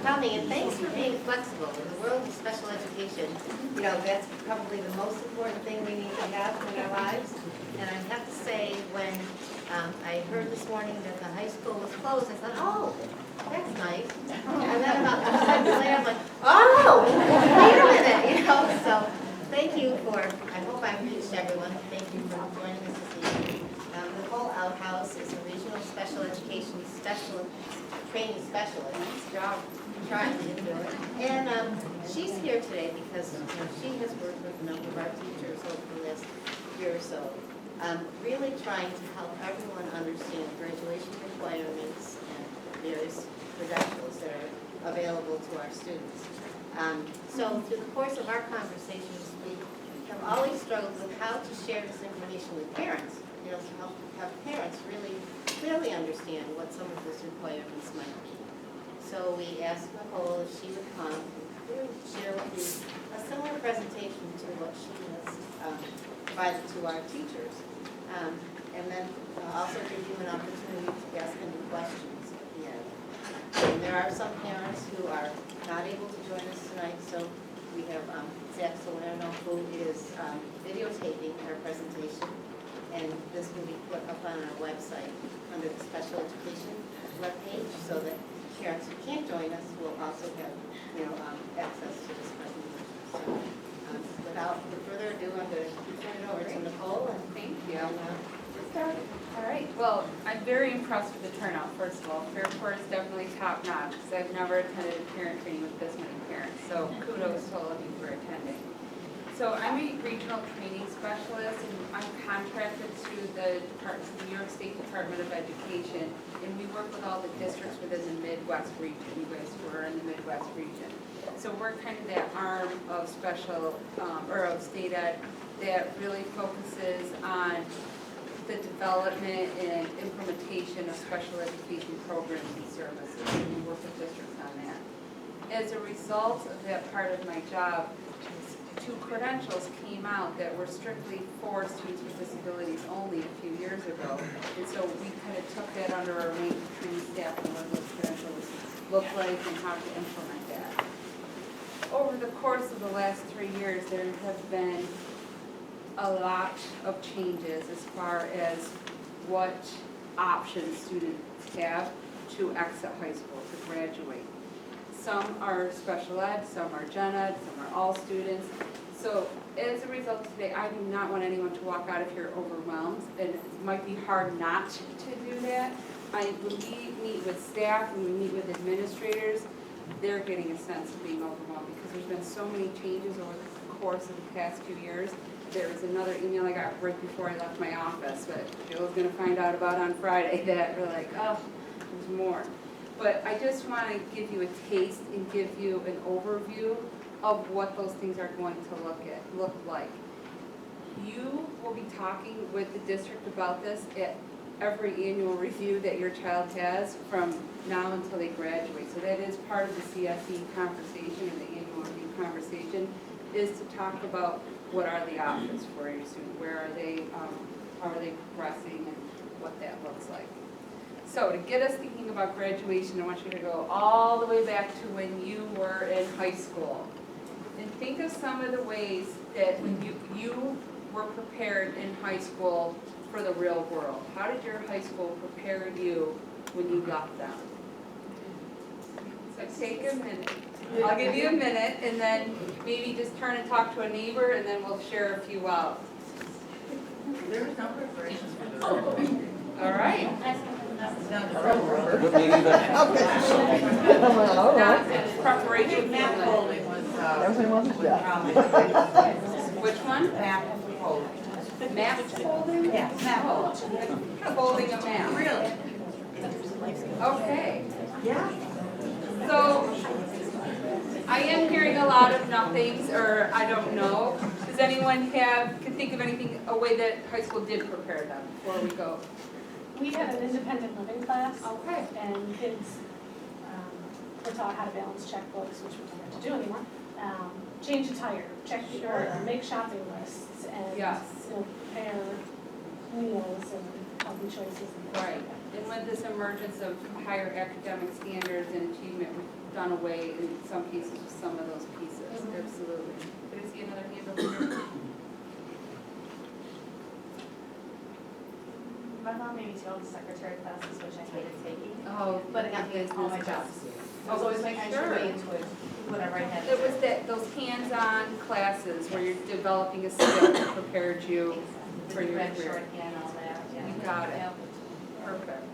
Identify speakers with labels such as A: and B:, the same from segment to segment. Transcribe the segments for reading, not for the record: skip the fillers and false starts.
A: coming, and thanks for being flexible. In the world of special education, you know, that's probably the most important thing we need to have in our lives. And I have to say, when I heard this morning that the high school was closed, I thought, oh, that's nice. And then about 2 seconds later, I'm like, oh, wait a minute, you know. So thank you for, I hope I've reached everyone. Thank you for joining us this evening. Nicole Outhouse is a regional special education training specialist. Trying to do it. And she's here today because she has worked with a number of our teachers over the last year or so, really trying to help everyone understand graduation requirements and various credentials that are available to our students. So through the course of our conversations, we have always struggled with how to share this information with parents, you know, to help have parents really clearly understand what some of those requirements might be. So we asked Nicole if she would come and share with you a similar presentation to what she has provided to our teachers. And then also give you an opportunity to ask any questions at the end. And there are some parents who are not able to join us tonight, so we have Zach Salerno, who is videotaping our presentation, and this will be put up on our website under the special education webpage, so that parents who can't join us will also have, you know, access to this presentation. So, without further ado, I'm going to turn it over to Nicole. And
B: thank you.
A: Get started.
B: All right. Well, I'm very impressed with the turnout. First of all, Fairport is definitely top notch because I've never attended a parent training with this many parents. So kudos to all of you for attending. So I'm a regional training specialist, and I'm contracted to the New York State Department of Education, and we work with all the districts within the Midwest region. You guys who are in the Midwest region. So we're kind of that arm of special, or of state ed that really focuses on the development and implementation of special education programs and services, and we work with districts on that. As a result of that part of my job, 2 credentials came out that were strictly for students with disabilities only a few years ago. And so we kind of took that under our wing to train staff on what those credentials look like and how to implement that. Over the course of the last 3 years, there have been a lot of changes as far as what options students have to exit high school, to graduate. Some are special ed, some are gen ed, some are all students. So as a result today, I do not want anyone to walk out of here overwhelmed, and it might be hard not to do that. When we meet with staff, when we meet with administrators, they're getting a sense of being overwhelmed because there's been so many changes over the course of the past few years. There was another email I got right before I left my office, but Jill's going to find out about on Friday that we're like, oh, there's more. But I just want to give you a taste and give you an overview of what those things are going to look like. You will be talking with the district about this at every annual review that your child has from now until they graduate. So that is part of the CSE conversation, and the annual review conversation is to talk about what are the options for your student, where are they, how are they progressing, and what that looks like. So to get us thinking about graduation, I want you to go all the way back to when you were in high school. And think of some of the ways that when you were prepared in high school for the real world. How did your high school prepare you when you left them? So take a minute. I'll give you a minute, and then maybe just turn and talk to a neighbor, and then we'll share a few out.
C: There was no preparation for this.
B: All right.
D: Good meeting, but
B: Not preparation.
C: Map folding was,
D: everything wasn't
B: Which one?
C: map folding.
B: Map folding?
C: Yeah, map folding.
B: Folding a map.
C: Really?
B: Okay.
C: Yeah.
B: So I am hearing a lot of nothings, or I don't know. Does anyone can think of anything, a way that high school did prepare them before we go?
E: We had an independent living class,
B: Okay.
E: and kids were taught how to balance checkbooks, which we don't have to do anymore. Change a tire, check or make shopping lists, and
B: Yes.
E: prepare meals and healthy choices. And things
B: Right.
E: like that.
B: And with this emergence of higher academic standards and achievement, we've done away in some cases with some of those pieces, absolutely. Did I see another hand over here?
E: My mom made me take all the secretary classes, which I hated taking,
B: Oh,
E: but it got me in all my jobs. I was always making sure way into it, whatever I had to
B: It
E: do.
B: was that, those hands-on classes where you're developing a skill that prepared you for your
E: Red
B: career.
E: shorthand, all that, yeah.
B: You got it.
E: Yeah.
B: Perfect.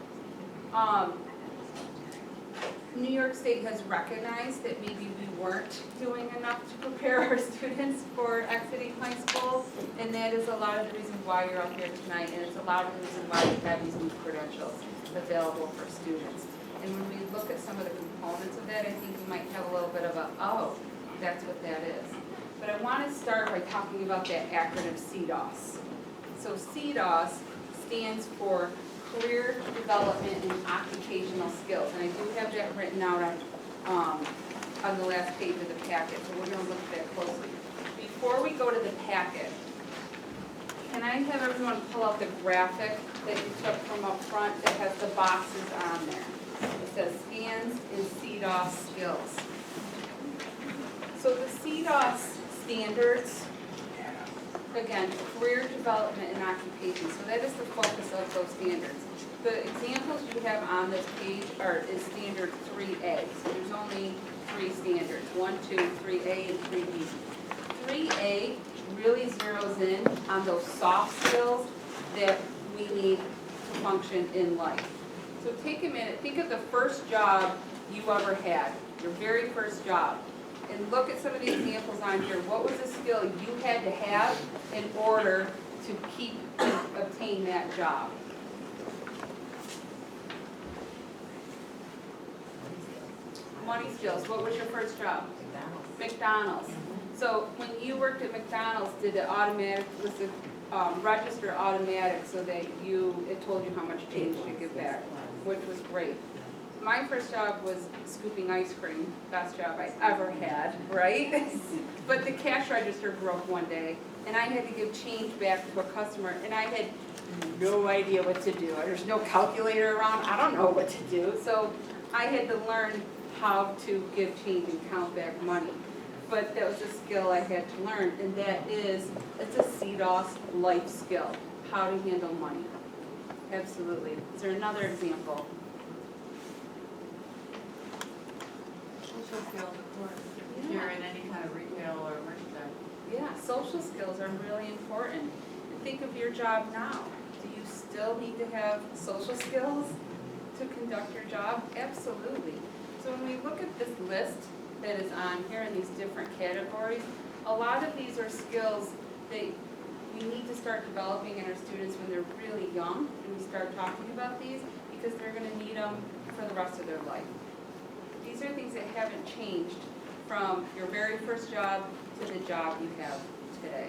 B: New York State has recognized that maybe we weren't doing enough to prepare our students for exiting high school, and that is a lot of the reason why you're up here tonight, and it's a lot of the reason why we have these new credentials available for students. And when we look at some of the components of that, I think you might have a little bit of a, oh, that's what that is. But I want to start by talking about that acronym CDOS. So CDOS stands for Career Development and Occupational Skills, and I do have that written out on the last page of the packet, so we're going to look at that closely. Before we go to the packet, can I have everyone pull out the graphic that you took from up front that has the boxes on there? It says scans and CDOS skills. So the CDOS standards, again, career development and occupation, so that is the focus of those standards. The examples you have on this page is standard 3A, so there's only 3 standards, 1, 2, 3A, and 3B. 3A really zeroes in on those soft skills that we need to function in life. So take a minute, think of the first job you ever had, your very first job. And look at some of the examples on here. What was a skill you had to have in order to obtain that job? Money skills. What was your first job? McDonald's. So when you worked at McDonald's, was the register automatic so that it told you how much change to give back, which was great. My first job was scooping ice cream, best job I ever had, right? But the cash register broke one day, and I had to give change back to a customer, and I had no idea what to do. There's no calculator around, I don't know what to do. So I had to learn how to give change and count back money. But that was a skill I had to learn, and it's a CDOS life skill, how to handle money. Absolutely. Is there another example?
C: Social skills, of course, if you're in any kind of retail or merchandise.
B: Yeah, social skills are really important. And think of your job now. Do you still need to have social skills to conduct your job? Absolutely. So when we look at this list that is on here in these different categories, a lot of these are skills that we need to start developing in our students when they're really young, and we start talking about these because they're going to need them for the rest of their life. These are things that haven't changed from your very first job to the job you have today.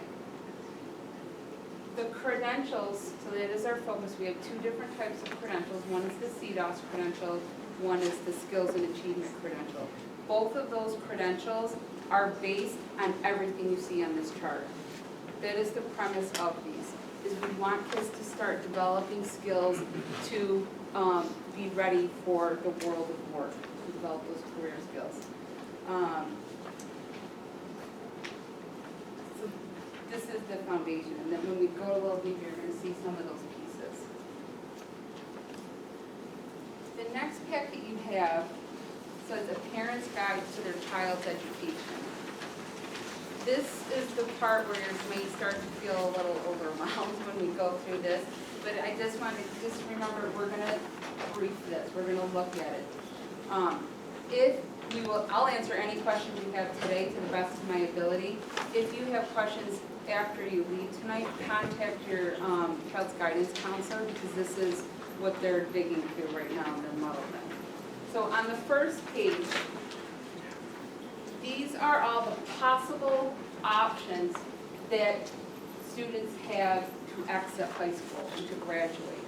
B: The credentials, so that is our focus. We have 2 different types of credentials. One is the CDOS credential, one is the Skills and Achievement credential. Both of those credentials are based on everything you see on this chart. That is the premise of these, is we want kids to start developing skills to be ready for the world of work, to develop those career skills. So this is the foundation, and then when we go a little deeper, you're going to see some of those pieces. The next packet you have says a parent's guide to their child's education. This is the part where you may start to feel a little overwhelmed when we go through this, but I just want to remember, we're going to brief this, we're going to look at it. I'll answer any questions you have today to the best of my ability. If you have questions after you leave tonight, contact your child's guidance counselor, because this is what they're digging through right now in their model. So on the first page, these are all the possible options that students have to exit high school and to graduate.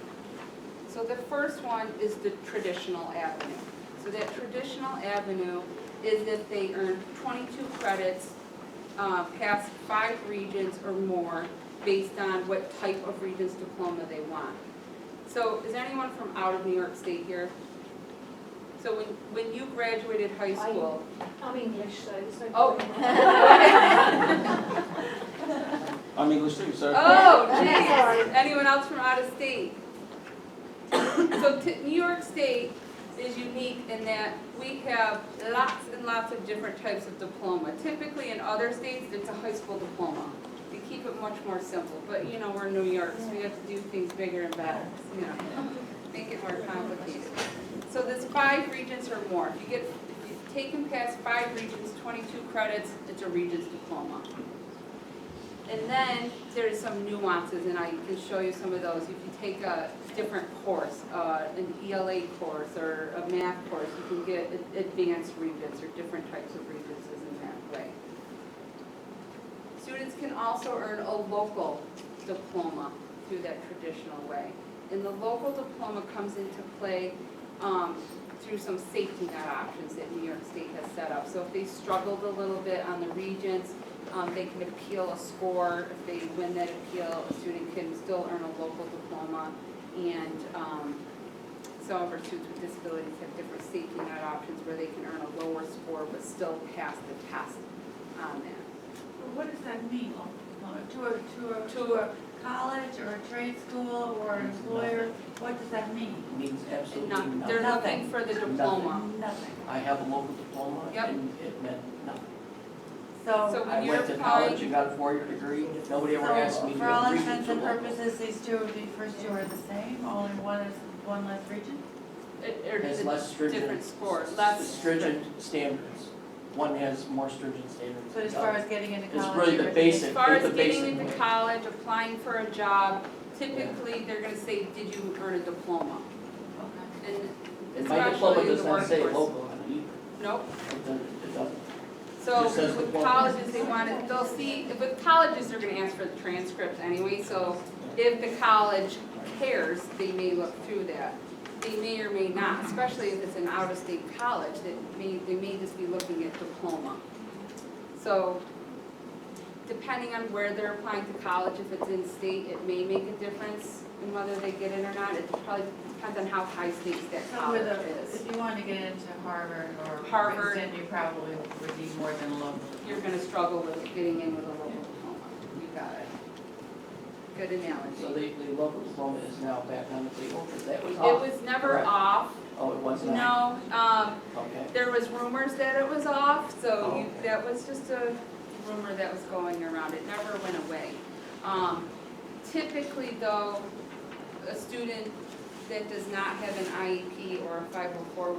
B: So the first one is the traditional avenue. So that traditional avenue is if they earn 22 credits, pass 5 regions or more, based on what type of Regents diploma they want. So is anyone from out of New York State here? So when you graduated high school,
E: I'm English, so I just.
B: Oh.
D: I'm English too, sorry.
B: oh,
E: Sorry.
B: geez. Anyone else from out of state? So New York State is unique in that we have lots and lots of different types of diploma. Typically in other states, it's a high school diploma. They keep it much more simple, but you know, we're in New York, so we have to do things bigger and better, you know, make it more complicated. So there's 5 regents or more. If you've taken past 5 regents, 22 credits, it's a regent's diploma. And then there's some nuances, and I can show you some of those. If you take a different course, an ELA course or a math course, you can get advanced regents or different types of regents in that way. Students can also earn a local diploma through that traditional way. And the local diploma comes into play through some safety net options that New York State has set up. So if they struggled a little bit on the regents, they can appeal a score. If they win that appeal, a student can still earn a local diploma. And some of our students with disabilities have different safety net options where they can earn a lower score but still pass the test on that.
C: What does that mean? To a college or a trade school or an employer? What does that mean?
D: Means absolutely
B: Not, they're
D: nothing.
B: looking for the diploma.
C: Nothing.
D: I have a local diploma
B: Yep.
D: and it meant nothing.
B: So
C: So,
B: when
D: I
B: you're
D: went to college
B: applying,
D: and got a 4-year degree. Nobody ever asked me to
C: for all
D: do
C: intents and
D: local.
C: purposes, these two, the first two are the same, only one is one less region?
B: or
D: Has
B: is
D: less
B: it
D: stringent.
B: different scores, less
D: Stringent standards. One has more stringent standards.
C: But as
D: than
C: far
D: the
C: as getting into
D: It's
C: college.
D: really the
C: you're-
D: basic.
B: As far as
D: the
B: getting
D: basic
B: into
D: way.
B: college, applying for a job, typically they're gonna say, did you earn a diploma?
C: Okay.
B: And
D: And my diploma
B: especially
D: does
B: the
D: not say
B: workforce.
D: local on it either.
B: Nope.
D: It doesn't.
B: So
D: Just says
B: with
D: diploma.
B: colleges, they want it, they'll see, with colleges, they're gonna ask for the transcripts anyway, so if the college cares, they may look through that. They may or may not, especially if it's an out-of-state college, they may just be looking at diploma. So depending on where they're applying to college, if it's in state, it may make a difference in whether they get in or not. It probably depends on how high stakes that
C: So
B: college
C: with
B: is.
C: if you want to get into Harvard or
B: Harvard.
C: Princeton, you probably would need more than a local.
B: You're gonna struggle with getting in with a local diploma. You got it. Good analogy.
D: So the local diploma is now back on the table because that was
B: It
D: off.
B: was never
D: Correct.
B: off,
D: Oh, it was not?
B: no,
D: Okay.
B: there was rumors that it was off, so
D: Oh, okay.
B: that was just a rumor that was going around, it never went away. Typically though, a student that does not have an IEP or a 504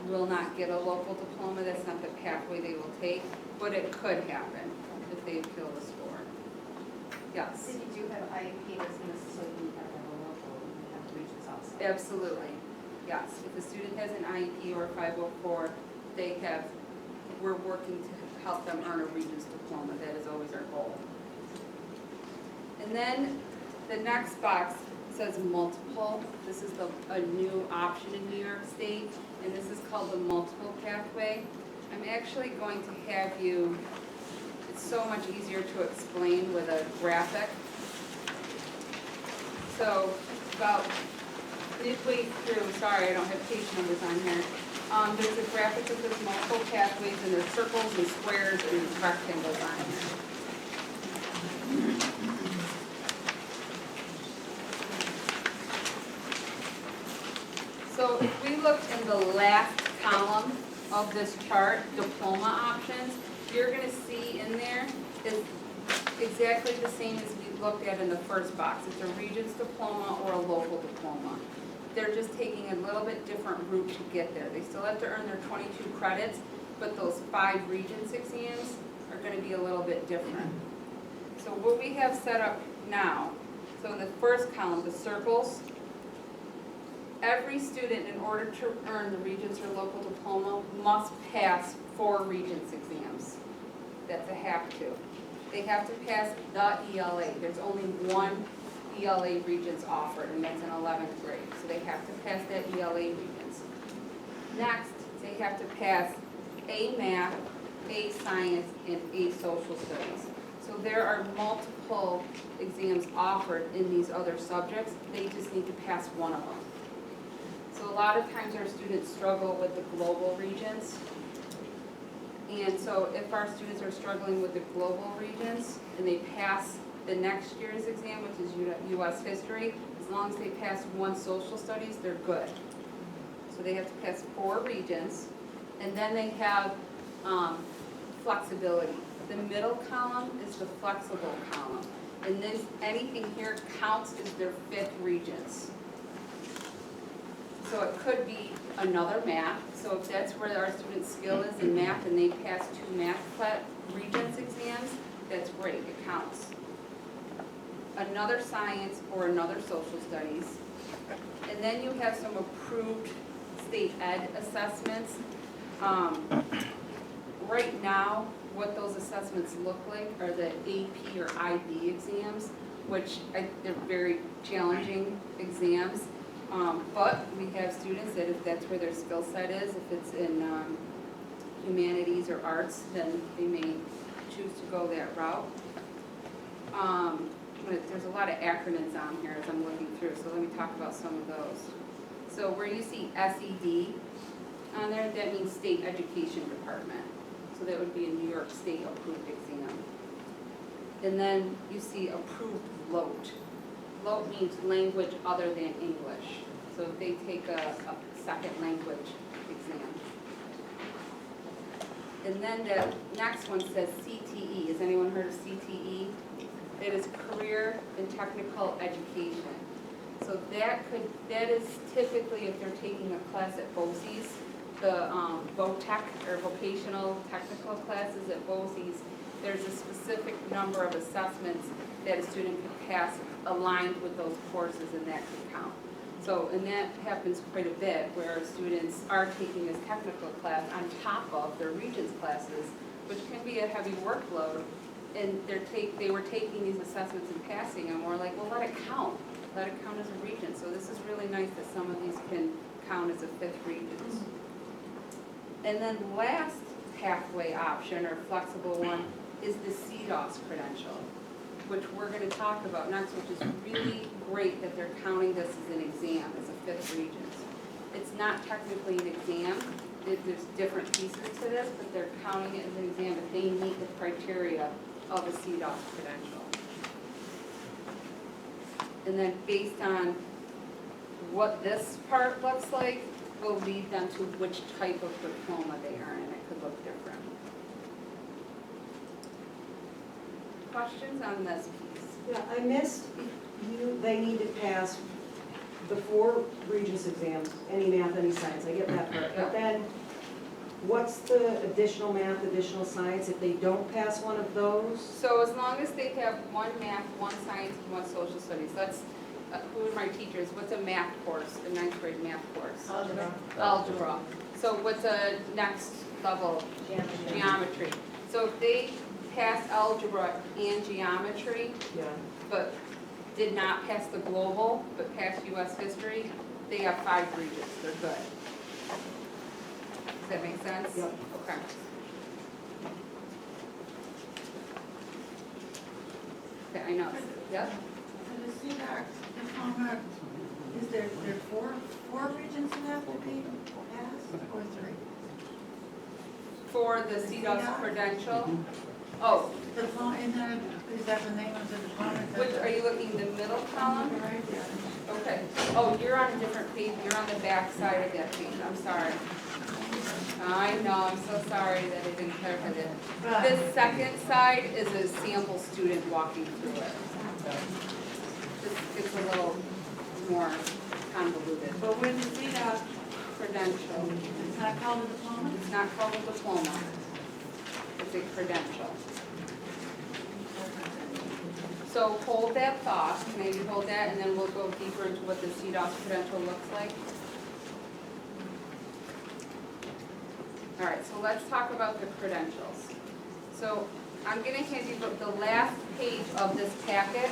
B: will not get a local diploma, that's not the pathway they will take, but it could happen if they appeal the score. Yes.
F: If you do have IEP, doesn't necessarily mean you have to have a local, you have regions also.
B: Absolutely, yes. If a student has an IEP or a 504, we're working to help them earn a Regents diploma. That is always our goal. And then the next box says multiple. This is a new option in New York State, and this is called the multiple pathway. I'm actually going to have you, it's so much easier to explain with a graphic. So about midway through, sorry, I don't have page numbers on here. There's a graphic that says multiple pathways, and there's circles and squares and rectangles on here. So if we look in the last column of this chart, diploma options, you're gonna see in there is exactly the same as we looked at in the first box. It's a Regents diploma or a local diploma. They're just taking a little bit different route to get there. They still have to earn their 22 credits, but those 5 Regents exams are gonna be a little bit different. So what we have set up now, so in the first column, the circles, every student, in order to earn the Regents or local diploma, must pass 4 Regents exams. That's a have to. They have to pass the ELA. There's only one ELA Regents offered, and that's in 11th grade. So they have to pass that ELA Regents. Next, they have to pass A Math, A Science, and A Social Studies. So there are multiple exams offered in these other subjects. They just need to pass one of them. So lot of times our students struggle with the global regions. And so if our students are struggling with the global regions and they pass the next year's exam, which is US history, as long as they pass one social studies, they're good. So they have to pass 4 regions, and then they have flexibility. The middle column is the flexible column, and this, anything here counts as their 5th regions. So it could be another math, so if that's where our student's skill is in math and they pass 2 math regions exams, that's great, it counts. Another science or another social studies. And then you have some approved state ed assessments. Right now, what those assessments look like are the AP or IB exams, which they're very challenging exams. But we have students that if that's where their skill set is, if it's in humanities or arts, then they may choose to go that route. But there's a lot of acronyms on here as I'm looking through, so let me talk about some of those. So where you see SED on there, that means State Education Department. So that would be a New York State approved exam. And then you see approved LOTE. LOTE means language other than English. So if they take a second language exam. And then the next one says CTE. Has anyone heard of CTE? It is Career and Technical Education. So that is typically if they're taking a class at BOCES, the VOTEC or vocational technical classes at BOCES, there's a specific number of assessments that a student can pass aligned with those courses, and that can count. So, and that happens quite a bit where students are taking this technical class on top of their Regents classes, which can be a heavy workload. And they were taking these assessments and passing, and we're like, well, let it count as a Regent. So this is really nice that some of these can count as a 5th Regents. And then last pathway option or flexible one is the CDOS credential, which we're going to talk about next, which is really great that they're counting this as an exam, as a 5th Regents. It's not technically an exam. There's different pieces to this, but they're counting it as an exam if they meet the criteria of a CDOS credential. And then based on what this part looks like, will lead them to which type of diploma they earn, and it could look different. Questions on this piece?
G: Yeah, I missed, they need to pass the 4 Regents exams, any math, any science, I get that part. But then, what's the additional math, additional science, if they don't pass one of those?
B: So as long as they have 1 math, 1 science, and 1 social studies, that's, who are my teachers? What's a math course, a 9th grade math course? Algebra. So what's a next level? Geometry. So if they pass algebra and geometry,
G: Yeah.
B: but did not pass the global, but passed US history, they have 5 Regents, they're good. Does that make sense?
G: Yep.
B: Okay. Okay, I know, yep.
C: For the CDOT diploma, is there 4 Regents that have to be passed, or 3?
B: For the CDOS credential, oh,
C: Diploma, is that the name of the diploma?
B: which, are you looking the middle column?
C: Right there.
B: Okay, oh, you're on a different page, you're on the back side of that page, I'm sorry. I know, I'm so sorry that I didn't clarify that. This second side is a sample student walking through it. It's a little more convoluted.
C: But when the CDOT,
B: Credential,
C: it's not called a diploma?
B: it's not called a diploma, it's a credential. So hold that thought, maybe hold that, and then we'll go deeper into what the CDOS credential looks like. All right, so let's talk about the credentials. So I'm gonna hand you the last page of this packet.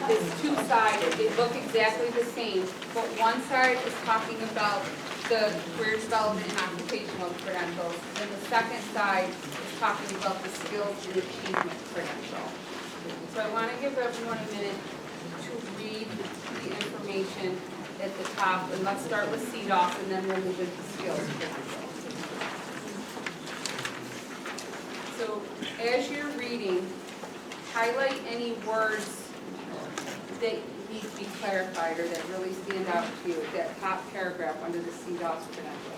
B: It's 2-sided, they look exactly the same, but one side is talking about the career development and occupational credentials, and the second side is talking about the skills and achievement credential. So I want to give everyone a minute to read the information at the top, and let's start with CDOS, and then we'll move into skills. So as you're reading, highlight any words that need to be clarified or that really stand out to you, that top paragraph under the CDOS credential.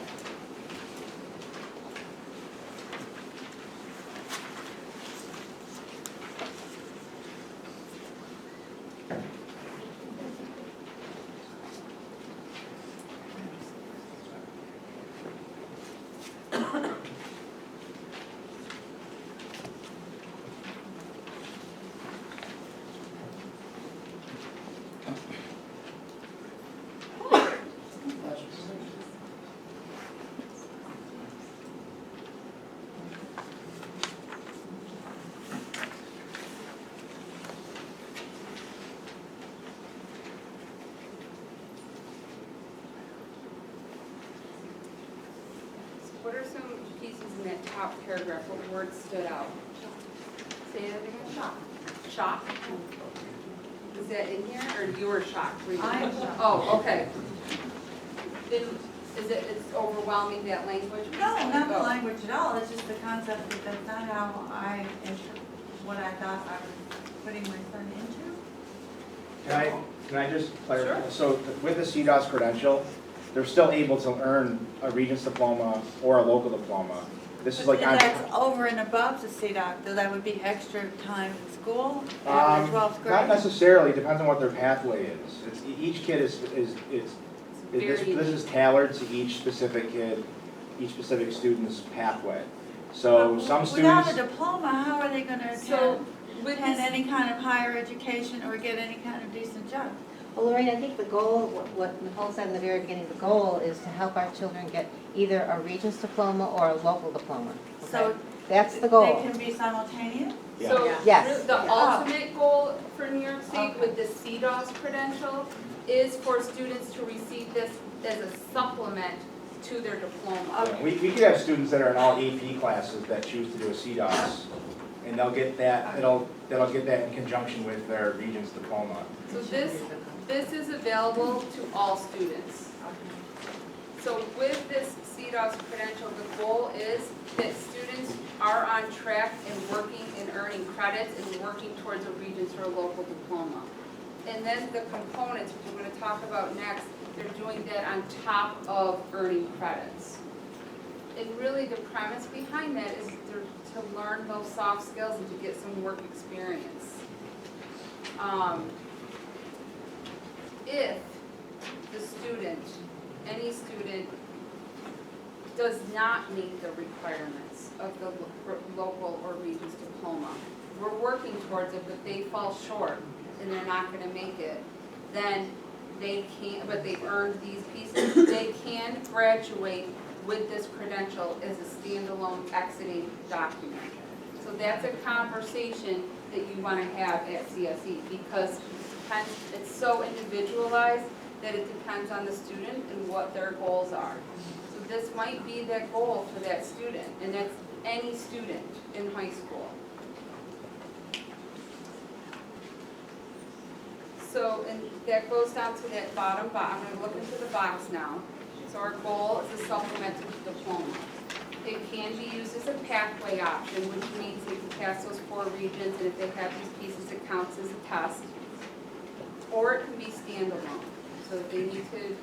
B: What are some pieces in that top paragraph, what words stood out? Say that again. Shock. Shock? Is that in here, or you were shocked reading?
C: I am shocked.
B: Oh, okay. Then, it's overwhelming, that language?
C: No, not the
B: Oh.
C: language at all, it's just the concept that that's not how what I thought I was putting my son into.
H: Can I just clarify?
B: Sure.
H: So with the CDOS credential, they're still able to earn a Regents diploma or a local diploma. This is like,
C: But that's over and above the CDOC, so that would be extra time in school after 12th grade?
H: not necessarily, depends on what their pathway is. It's, each kid is this is tailored to each specific kid, each specific student's pathway. So
C: But
H: some
C: Without
H: students,
C: a diploma, how are they gonna
B: So, with
C: attend
B: this,
C: any kind of higher education or get any kind of decent job?
A: Well, Lorraine, I think the goal, what Nicole said in the very beginning, the goal is to help our children get either a Regents diploma or a local diploma. Okay?
C: So
A: That's the
C: they
A: goal.
C: can be simultaneous?
B: so
A: Yes.
B: the ultimate goal for New York State with the CDOS credential is for students to receive this as a supplement to their diploma.
H: we could have students that are in all AP classes that choose to do a CDOS, and they'll get that, they'll get that in conjunction with their Regents diploma.
B: So this is available to all students. So with this CDOS credential, the goal is that students are on track and working and earning credits and working towards a Regents or a local diploma. And then the components, which we're going to talk about next, they're doing that on top of earning credits. And really the premise behind that is to learn those soft skills and to get some work experience. If the student, any student, does not meet the requirements of the local or Regents diploma, we're working towards it, but they fall short and they're not gonna make it, then they can't, but they've earned these pieces, they can graduate with this credential as a standalone exiting document. So that's a conversation that you wanna have at CSE, because it's so individualized that it depends on the student and what their goals are. So this might be that goal for that student, and that's any student in high school. So, and that goes down to that bottom box. I'm gonna look into the box now. So our goal is a supplemental diploma. It can be used as a pathway option, which means they can pass those 4 regions, and if they have these pieces, it counts as a test. Or it can be standalone. So if they need to,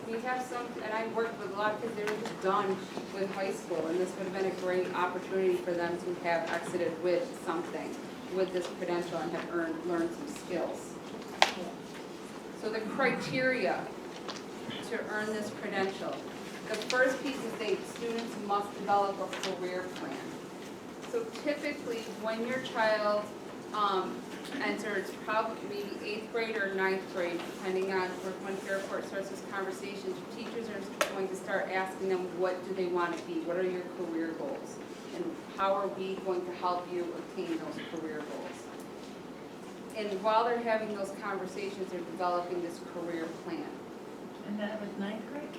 B: we have some, and I worked with a lot of kids, they were just done with high school, and this would have been a great opportunity for them to have exited with something, with this credential, and have learned some skills. So the criteria to earn this credential. The first piece is that students must develop a career plan. So typically, when your child enters probably maybe 8th grade or 9th grade, depending on when Fairport starts this conversation, teachers are going to start asking them, what do they want to be? What are your career goals? And how are we going to help you obtain those career goals? And while they're having those conversations, they're developing this career plan.
C: And that was 9th grade?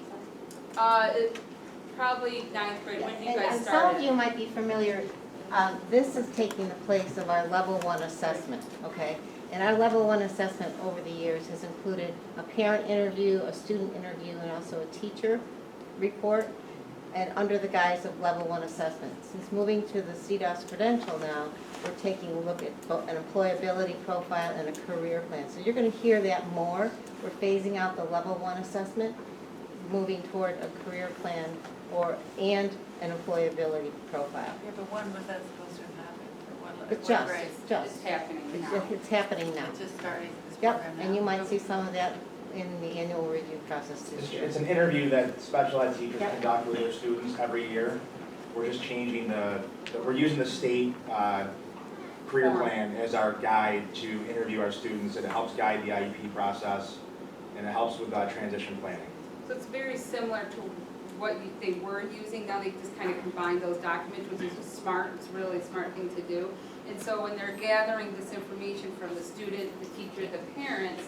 B: Probably 9th grade, when you
A: And
B: guys
A: some of
B: started.
A: you might be familiar, this is taking the place of our level 1 assessment, okay? And our level one assessment over the years has included a parent interview, a student interview, and also a teacher report, and under the guise of level one assessment. Since moving to the CDOS credential now, we're taking a look at both an employability profile and a career plan. So you're gonna hear that more. We're phasing out the level one assessment, moving toward a career plan and an employability profile.
C: Yeah, but when was that supposed to happen? For what
A: It's
C: grade?
B: It's happening now.
A: It's happening now.
C: It's just starting this
A: Yep,
C: program now?
A: and you might see some of that in the annual review process this year.
H: It's an interview that special ed teachers
A: Yep.
H: conduct with their students every year. We're just changing we're using the state career plan as our guide to interview our students, and it helps guide the IEP process, and it helps with transition planning.
B: So it's very similar to what they were using, now they just kind of combine those documents, which is smart, it's a really smart thing to do. And so when they're gathering this information from the student, the teacher, the parents,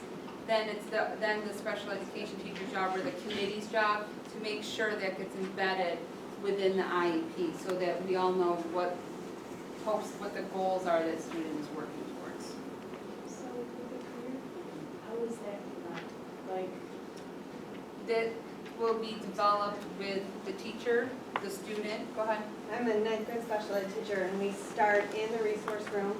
B: then it's the special education teacher's job or the committee's job to make sure that gets embedded within the IEP, so that we all know what the goals are that student is working towards.
E: So with the career, how is that done? Like,
B: That will be developed with the teacher, the student, go ahead.
F: I'm a ninth grade special ed teacher, and we start in the resource room.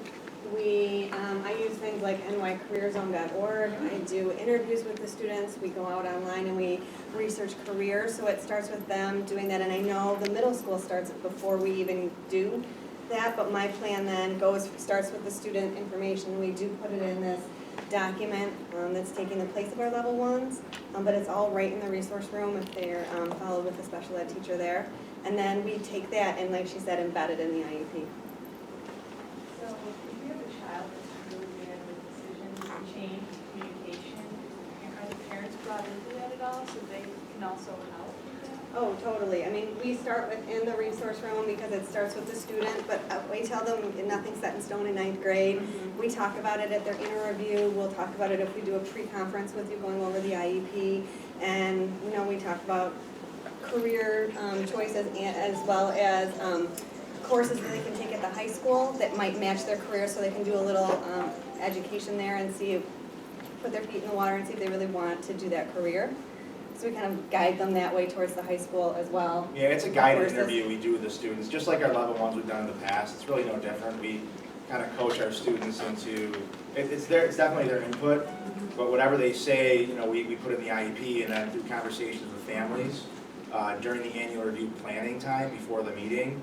F: I use things like nycareerzone.org. I do interviews with the students. We go out online and we research careers. So it starts with them doing that. And I know the middle school starts before we even do that. But my plan then starts with the student information. We do put it in this document that's taking the place of our level ones. But it's all right in the resource room if they're followed with a special ed teacher there. And then we take that and, like she said, embed it in the IEP.
I: So if you have a child that's really bad with decisions and change, communication, are the parents brought into that at all so they can also help with that?
F: Oh, totally. I mean, we start within the resource room because it starts with the student, but we tell them nothing's set in stone in ninth grade. We talk about it at their interview. We'll talk about it if we do a pre-conference with you going over the IEP. And, we talk about career choices as well as courses that they can take at the high school that might match their career, so they can do a little education there and put their feet in the water and see if they really want to do that career. So we kind of guide them that way towards the high school as well.
H: Yeah, it's a guided
F: Courses.
H: interview we do with the students, just like our level ones we've done in the past. It's really no different. We kind of coach our students into, it's definitely their input, but whatever they say, we put in the IEP, and then through conversations with families during the annual review planning time before the meeting.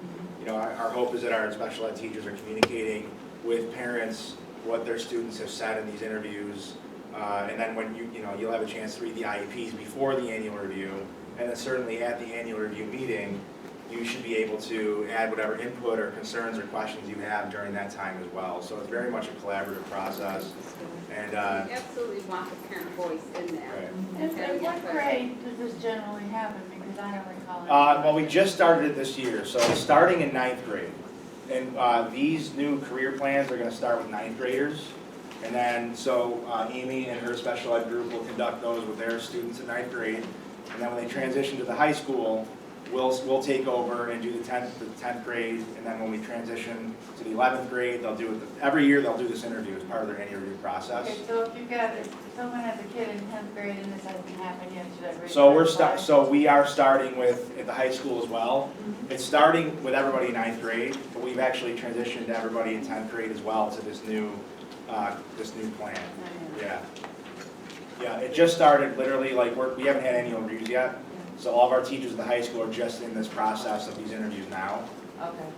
H: Our hope is that our special ed teachers are communicating with parents what their students have said in these interviews. And then when you'll have a chance to read the IEPs before the annual review, and then certainly at the annual review meeting, you should be able to add whatever input or concerns or questions you have during that time as well. So it's very much a collaborative process. And
B: We absolutely want the parent voice in there.
H: right.
C: And what grade does this generally happen? Because I don't recall it.
H: Well, we just started it this year, so it's starting in ninth grade. And these new career plans are going to start with ninth graders. And then, Amy and her special ed group will conduct those with their students in ninth grade. And then when they transition to the high school, we'll take over and do the 10th grade. And then when we transition to the 11th grade, they'll do it, every year they'll do this interview as part of their annual review process.
C: Okay, so if someone has a kid in 10th grade and this hasn't happened yet, should I raise
H: So
C: that?
H: we are starting at the high school as well. It's starting with everybody in ninth grade, but we've actually transitioned everybody in 10th grade as well to this new plan. Yeah. Yeah, it just started literally, we haven't had any reviews yet. So all of our teachers at the high school are just in this process of these interviews now.
F: Okay.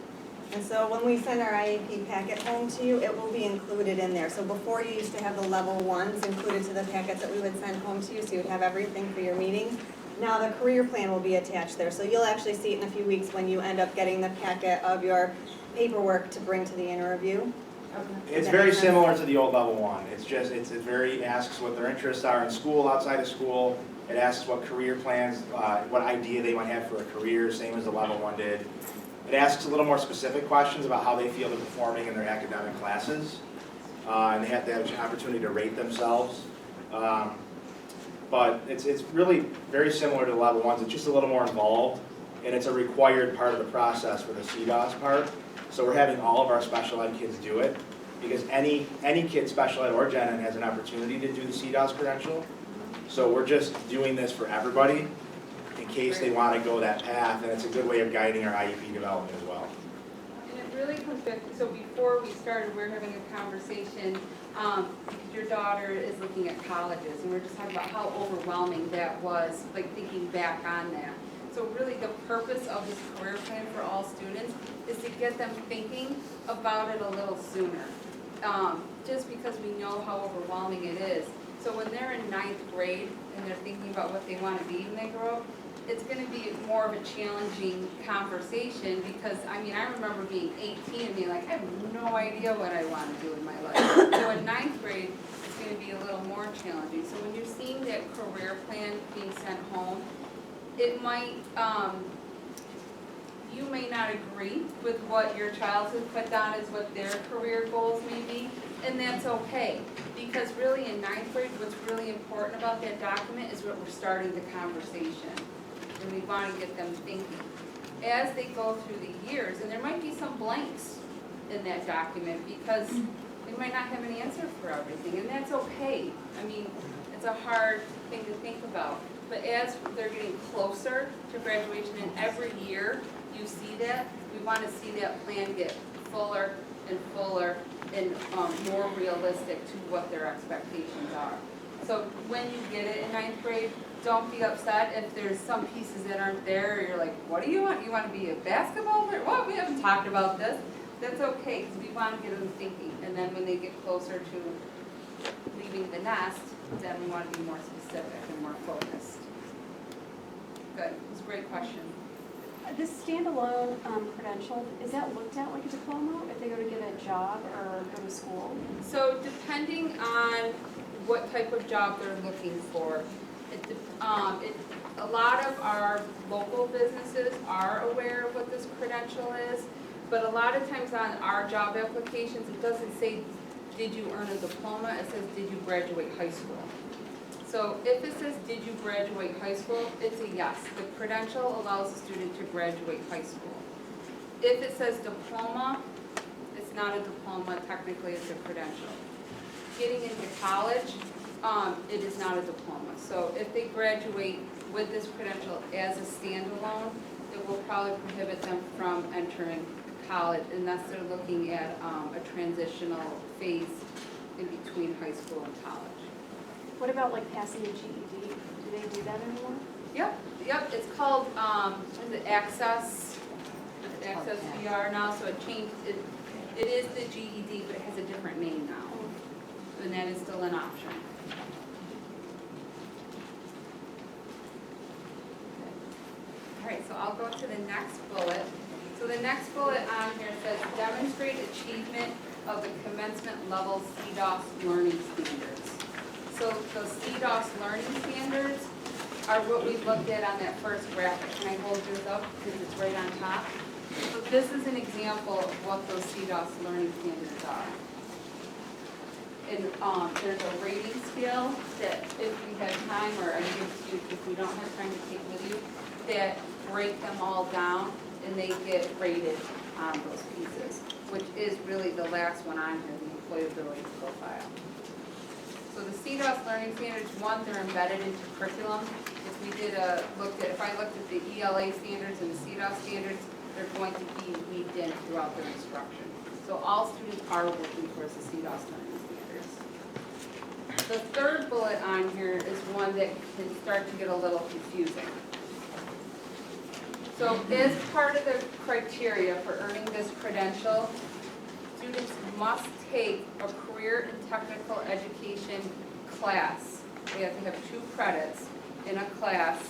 F: And so when we send our IEP packet home to you, it will be included in there. So before you used to have the level ones included to the packets that we would send home to you, so you would have everything for your meeting. Now the career plan will be attached there. So you'll actually see it in a few weeks when you end up getting the packet of your paperwork to bring to the interview.
C: Okay.
H: It's very similar to the old level one. It asks what their interests are in school, outside of school. It asks what career plans, what idea they might have for a career, same as the level one did. It asks a little more specific questions about how they feel they're performing in their academic classes. And they have to have an opportunity to rate themselves. But it's really very similar to the level ones. It's just a little more involved. And it's a required part of the process for the CDOS part. So we're having all of our special ed kids do it. because any kid, special ed or gen ed, has an opportunity to do the CDOS credential. So we're just doing this for everybody in case they want to go that path, and it's a good way of guiding our IEP development as well.
B: And it really comes back, so before we started, we were having a conversation, because your daughter is looking at colleges, and we we're just talking about how overwhelming that was, like thinking back on that. So really the purpose of this career plan for all students is to get them thinking about it a little sooner. Just because we know how overwhelming it is. So when they're in 9th grade and they're thinking about what they want to be when they grow up, it's going to be more of a challenging conversation because, I mean, I remember being 18 and being like, I have no idea what I want to do in my life. So in 9th grade, it's going to be a little more challenging. So when you're seeing that career plan being sent home, it might, you may not agree with what your child has put down as what their career goals may be, and that's okay. Because really in 9th grade, what's really important about that document is what we're starting the conversation. And we want to get them thinking. As they go through the years, and there might be some blanks in that document because they might not have an answer for everything, and that's okay. I mean, it's a hard thing to think about. But as they're getting closer to graduation, and every year you see that, we want to see that plan get fuller and fuller and more realistic to what their expectations are. So when you get it in 9th grade, don't be upset if there's some pieces that aren't there, or you're like, what do you want? You want to be a basketball player? Well, we haven't talked about this. That's okay, because we want to get them thinking. And then when they get closer to leaving the nest, then we want to be more specific and more focused. Good, it was a great question.
J: This standalone credential, is that looked at like a diploma if they go to get a job or go to school?
B: So depending on what type of job they're looking for, a lot of our local businesses are aware of what this credential is, but a lot of times on our job applications, it doesn't say, did you earn a diploma? It says, did you graduate high school? So if it says, did you graduate high school, it's a yes. The credential allows the student to graduate high school. If it says diploma, it's not a diploma, technically it's a credential. Getting into college, it is not a diploma. So if they graduate with this credential as a standalone, it will probably prohibit them from entering college unless they're looking at a transitional phase in between high school and college.
J: What about like passing a GED? Do they do that anymore?
B: Yep, it's called, what is it, Access VR now, so it changed, it is the GED, but it has a different name now. And that is still an option. All right, so I'll go to the next bullet. So the next bullet on here says demonstrate achievement of the commencement level CDOS learning standards. So the CDOS learning standards are what we looked at on that first graphic. Can I hold yours up because it's right on top? So this is an example of what those CDOS learning standards are. And there's a rating scale that if we had time, or I give to you if we don't have time to take with you, that break them all down and they get rated on those pieces, which is really the last one on here, the employability profile. So the CDOS learning standards, one, they're embedded into curriculum. If I looked at the ELA standards and the CDOS standards, they're going to be weaved in throughout their instruction. So all students are working towards the CDOS learning standards. The third bullet on here is one that can start to get a little confusing. So as part of the criteria for earning this credential, students must take a career and technical education class. They have to have 2 credits in a class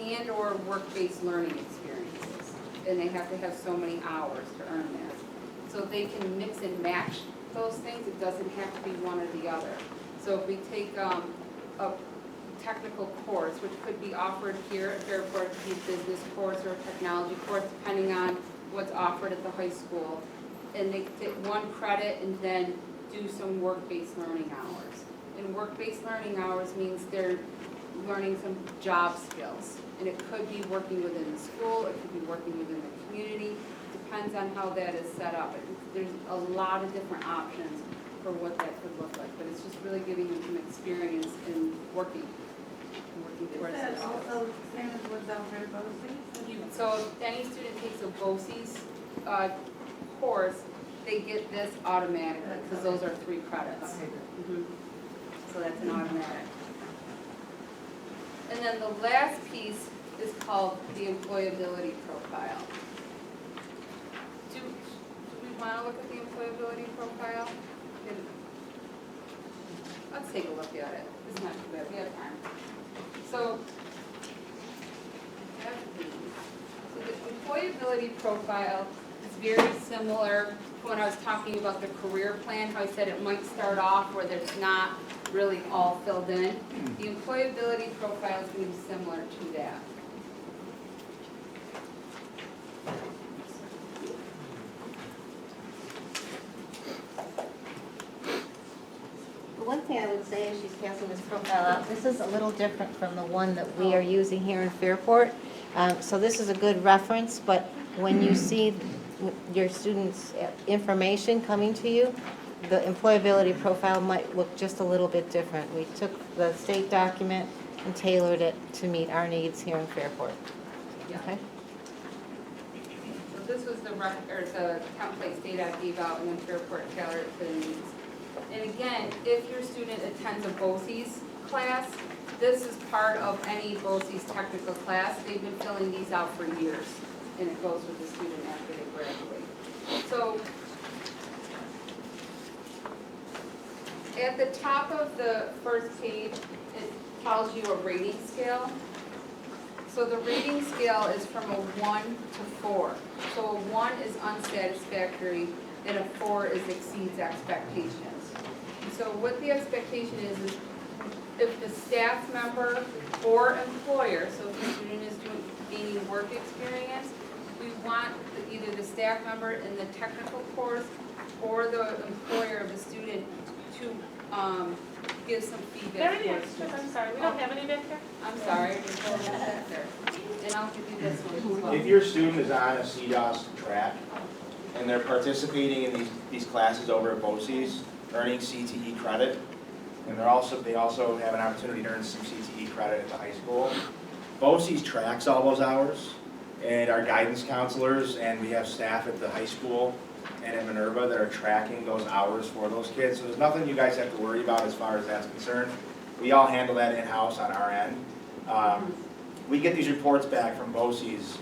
B: and or work-based learning experiences. And they have to have so many hours to earn that. So they can mix and match those things. It doesn't have to be one or the other. So if we take a technical course, which could be offered here at Fairport, it could be a business course or a technology course, depending on what's offered at the high school. And they take 1 credit and then do some work-based learning hours. And work-based learning hours means they're learning some job skills. And it could be working within the school, it could be working within the community, depends on how that is set up. There's a lot of different options for what that could look like, but it's just really giving them some experience in working
C: Is
B: towards
C: that
B: this.
C: also the same as what's out there at BOCES?
B: So if any student takes a BOCES course, they get this automatically, because those are 3 credits. Mhm. So that's an automatic. And then the last piece is called the employability profile. Do we want to look at the employability profile? Let's take a look at it. It's not too bad, we have time. So the employability profile is very similar to when I was talking about the career plan, how I said it might start off where there's not really all filled in. The employability profile is going to be similar to that.
A: The one thing I would say as she's passing this profile out, this is a little different from the one that we are using here in Fairport. So this is a good reference, but when you see your students' information coming to you, the employability profile might look just a little bit different. We took the state document and tailored it to meet our needs here in Fairport.
B: Yeah.
A: Okay?
B: So this was the template state gave out, and then Fairport tailored it to the needs. And again, if your student attends a BOCES class, this is part of any BOCES technical class. They've been filling these out for years, and it goes with the student after they graduate. So at the top of the first page, it tells you a rating scale. So the rating scale is from a 1 to 4. So a 1 is unsatisfactory, and a 4 is exceeds expectations. So what the expectation is if the staff member or employer, so if the student is gaining work experience, we want either the staff member in the technical course or the employer of the student to give some feedback.
E: I'm sorry, we don't have any back there?
B: I'm sorry, there's no one back there. And I'll give you this one as well.
H: If your student is on a CDOS track and they're participating in these classes over at BOCES, earning CTE credit, and they also have an opportunity to earn some CTE credit at the high school. BOCES tracks all those hours, and our guidance counselors, and we have staff at the high school and at Minerva that are tracking those hours for those kids. So there's nothing you guys have to worry about as far as that's concerned. We all handle that in-house on our end. We get these reports back from BOCES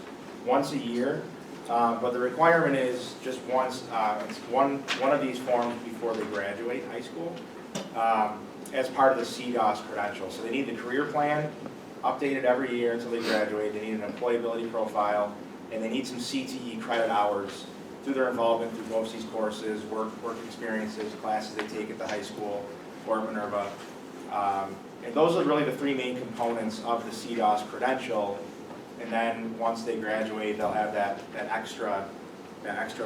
H: once a year, but the requirement is just once, it's one of these forms before they graduate high school as part of the CDOS credential. So they need the career plan updated every year until they graduate. They need an employability profile, and they need some CTE credit hours through their involvement through BOCES courses, work experiences, classes they take at the high school or Minerva. And those are really the 3 main components of the CDOS credential. And then once they graduate, they'll have that extra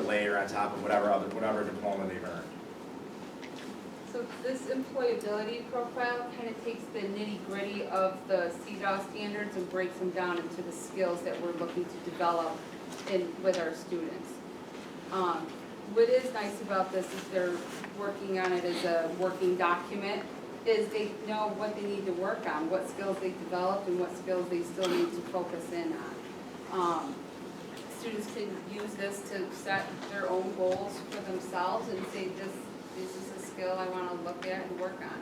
H: layer on top of whatever diploma they've earned.
B: So this employability profile kind of takes the nitty-gritty of the CDOS standards and breaks them down into the skills that we're looking to develop with our students. What is nice about this is they're working on it as a working document, is they know what they need to work on, what skills they've developed and what skills they still need to focus in on. Students can use this to set their own goals for themselves and say, this is a skill I want to look at and work on.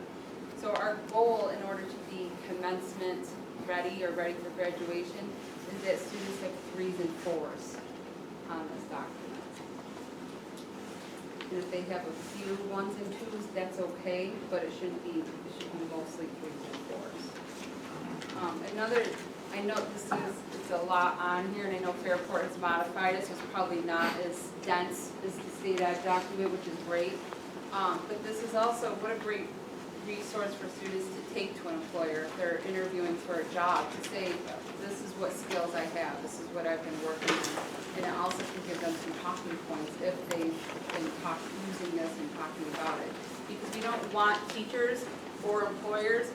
B: So our goal in order to be commencement ready or ready for graduation is that students have 3s and 4s on this document. And if they have a few 1s and 2s, that's okay, but it should be mostly 3s and 4s. I know it's a lot on here, and I know Fairport has modified it, so it's probably not as dense as the state ed document, which is great. But this is also, what a great resource for students to take to an employer if they're interviewing for a job, to say, this is what skills I have, this is what I've been working on. And it also can give them some talking points if they've been using this and talking about it. Because we don't want teachers or employers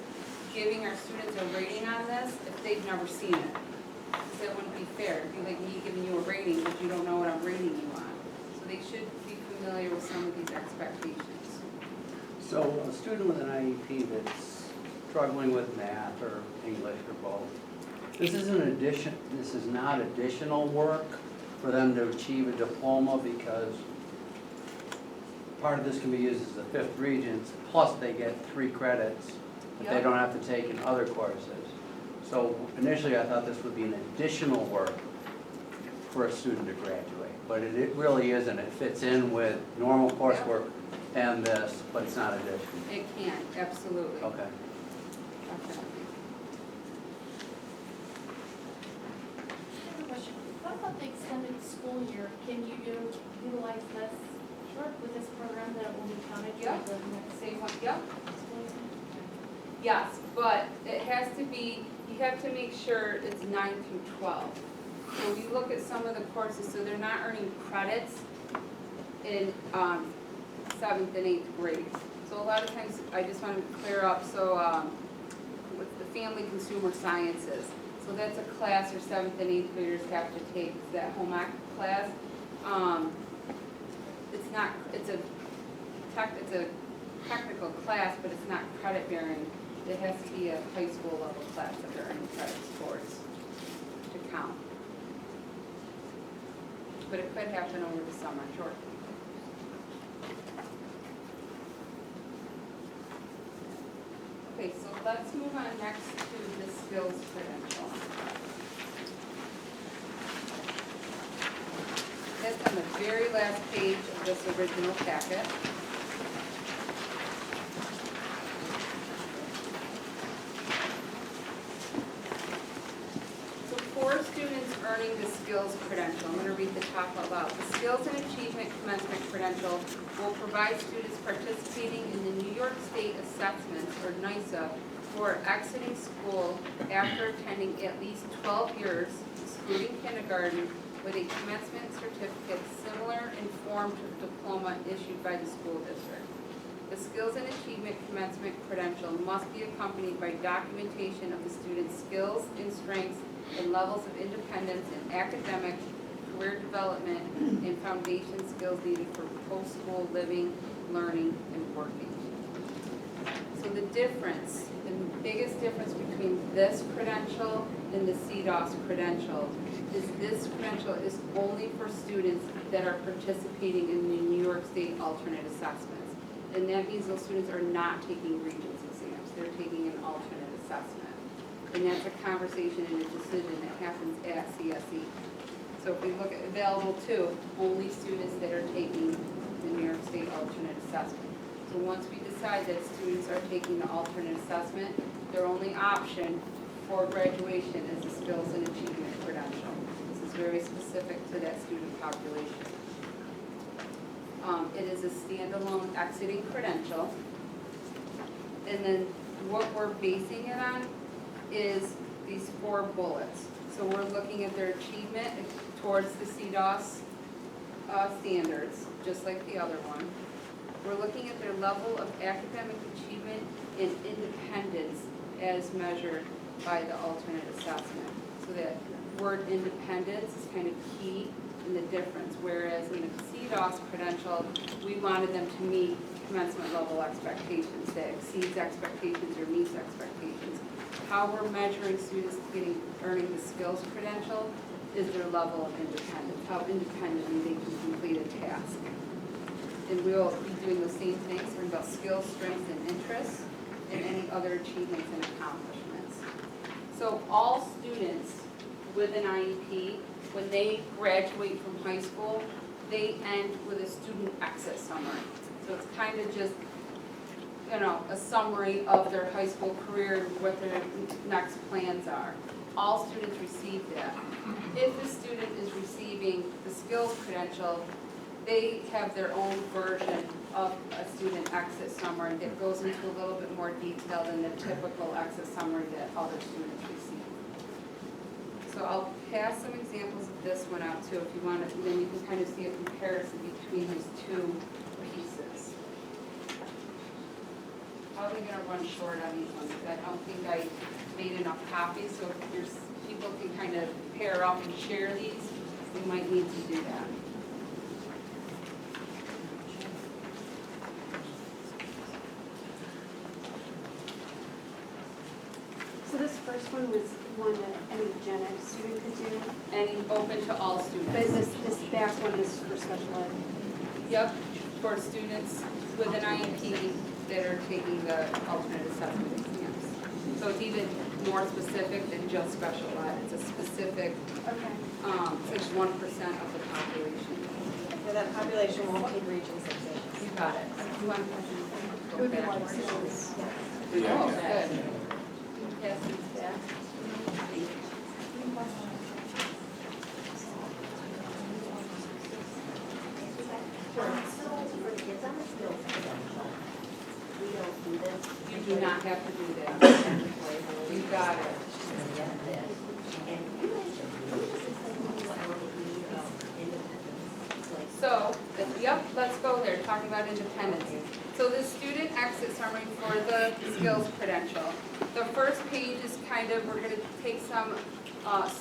B: giving our students a rating on this if they've never seen it. Because that wouldn't be fair. It'd be like me giving you a rating, but you don't know what I'm rating you on.
K: So a student with an IEP that's struggling with math or English or both, this is not additional work for them to achieve a diploma, because part of this can be used as the fifth regents, plus they get 3 credits that they
B: Yep.
K: don't have to take in other courses. So initially I thought this would be an additional work for a student to graduate, but it really isn't. It fits in with normal coursework and this, but it's not additional.
B: It can, absolutely.
K: Okay.
B: Definitely.
L: I have a question. What about the extended school year? Can you utilize this with this program that will be counted
B: Yep.
L: for the next
B: Same one, yep.
L: school year?
B: Yes, but it has to be, you have to make sure it's 9 through 12. So you look at some of the courses, so they're not earning credits in 7th and 8th grade. So a lot of times, I just want to clear up, so with the family consumer sciences, so that's a class your 7th and 8th graders have to take, that home ec class. It's not, it's a technical class, but it's not credit bearing. It has to be a high school level class that they're earning credits towards to count. But it could happen over the summer, sure. Okay, so let's move on next to the skills credential. That's on the very last page of this original packet. So for students earning the skills credential, I'm going to read the top out loud. The Skills and Achievement Commencement Credential will provide students participating in the New York State Assessments, or NYSA, who are exiting school after attending at least 12 years, excluding kindergarten, with a commencement certificate similar in form to the diploma issued by the school district. The Skills and Achievement Commencement Credential must be accompanied by documentation of the student's skills and strengths and levels of independence in academic, career development, and foundation skills needed for post-school living, learning, and working. So the difference, the biggest difference between this credential and the CDOS credential is this credential is only for students that are participating in the New York State alternate assessments. And that means those students are not taking Regents exams, they're taking an alternate assessment. And that's a conversation and a decision that happens at CSE. So if we look at available to, only students that are taking the New York State alternate assessment. So once we decide that students are taking the alternate assessment, their only option for graduation is the Skills and Achievement Credential. This is very specific to that student population. It is a standalone exiting credential. And then what we're basing it on is these 4 bullets. So we're looking at their achievement towards the CDOS standards, just like the other one. We're looking at their level of academic achievement and independence as measured by the alternate assessment. So that word independence is kind of key in the difference, whereas in the CDOS credential, we wanted them to meet commencement level expectations, that exceeds expectations or meets expectations. How we're measuring students earning the skills credential is their level of independence, how independently they can complete a task. And we'll be doing the same things, learning about skills, strengths, and interests, and any other achievements and accomplishments. So all students with an IEP, when they graduate from high school, they end with a student exit summary. So it's kind of just, you know, a summary of their high school career and what their next plans are. All students receive that. If the student is receiving the skills credential, they have their own version of a student exit summary that goes into a little bit more detail than the typical exit summary that other students receive. So I'll pass some examples of this one out too if you want to, and then you can kind of see a comparison between these 2 pieces. Probably going to run short on these ones because I don't think I made enough copies, so if people can kind of pair up and share these, we might need to do that.
J: one was one that any gen ed student could do,
B: And open to all
J: but
B: students.
J: this back one is for special ed.
B: Yep, for students with an IEP that are taking the alternate assessment exams. So it's even more specific than just special ed. It's a specific,
J: Okay.
B: it's 1% of the population.
F: So that population won't take Regents exams.
B: You got it. You want to
J: It would be more like skills.
B: Oh, good. Pass these back.
A: So for the kids on the skills credential, we don't do this.
B: You do not have to do that. You got it.
A: And you mentioned, can you just explain to me what the need of independence? Like,
B: So, yep, let's go there, talking about independence. So the student exit summary for the skills credential. The first page is kind of, we're gonna take some